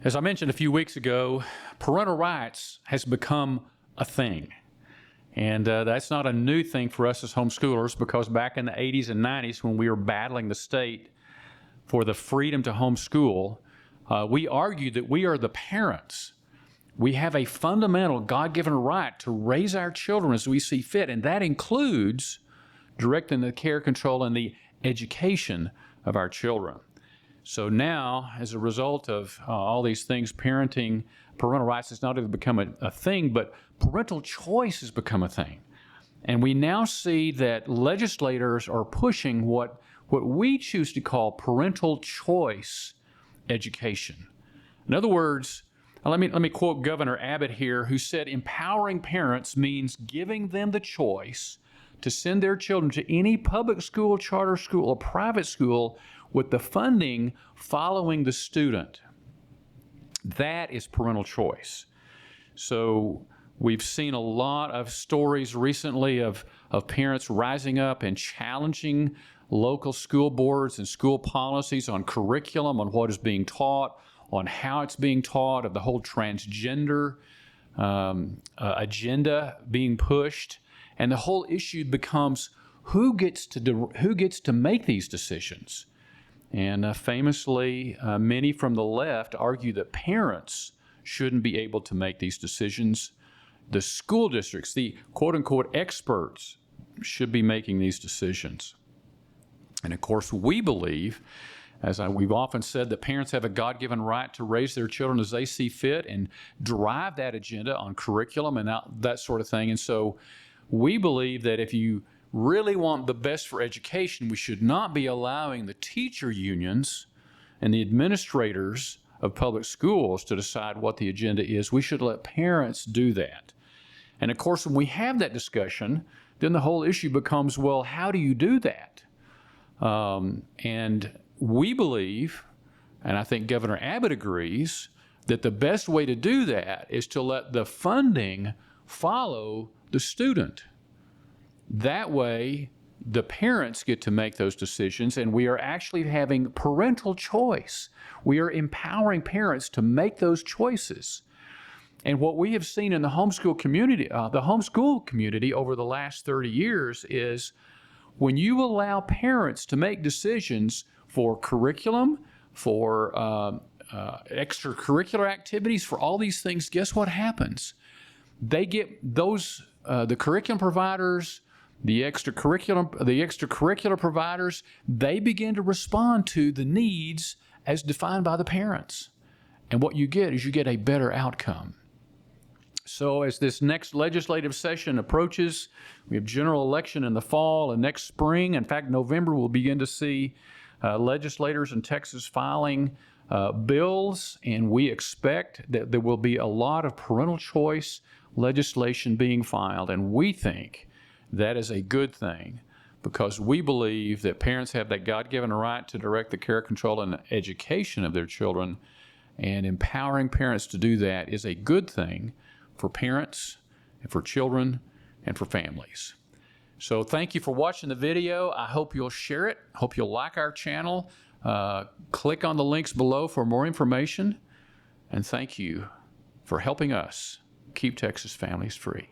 As I mentioned a few weeks ago, parental rights has become a thing. And that's not a new thing for us as homeschoolers, because back in the 80s and 90s, when we were battling the state for the freedom to homeschool, we argued that we are the parents. We have a fundamental God-given right to raise our children as we see fit, and that includes directing the care, control, and the education of our children. So now, as a result of all these things, parental rights has not only become a thing, but parental choice has become a thing. And we now see that legislators are pushing what we choose to call parental choice education. In other words, let me quote Governor Abbott here, who said, empowering parents means giving them the choice to send their children to any public school, charter school, or private school with the funding following the student. That is parental choice. So we've seen a lot of stories recently of parents rising up and challenging local school boards and school policies on curriculum, on what is being taught, on how it's being taught, of the whole transgender agenda being pushed. And the whole issue becomes who gets to make these decisions. And famously, many from the left argue that parents shouldn't be able to make these decisions. The school districts, the quote-unquote experts, should be making these decisions. And of course, we believe, we've often said, that parents have a God-given right to raise their children as they see fit and drive that agenda on curriculum and that sort of thing. And so we believe that if you really want the best for education, we should not be allowing the teacher unions and the administrators of public schools to decide what the agenda is. We should let parents do that. And of course, when we have that discussion, then the whole issue becomes, well, how do you do that? And we believe, and I think Governor Abbott agrees, that the best way to do that is to let the funding follow the student. That way, the parents get to make those decisions, and we are actually having parental choice. We are empowering parents to make those choices. And what we have seen in the homeschool community over the last 30 years is when you allow parents to make decisions for curriculum, for extracurricular activities, for all these things, guess what happens? They get those, the curriculum providers, the extracurricular providers, they begin to respond to the needs as defined by the parents. And what you get is a better outcome. So as this next legislative session approaches, we have general election in the fall, and next spring, in fact, November, we'll begin to see legislators in Texas filing bills, and we expect that there will be a lot of parental choice legislation being filed, and we think that is a good thing, because we believe that parents have that God-given right to direct the care, control, and education of their children, and empowering parents to do that is a good thing for parents, and for children, and for families. So thank you for watching the video. I hope you'll share it. I hope you'll like our channel. Click on the links below for more information. And thank you for helping us keep Texas families free.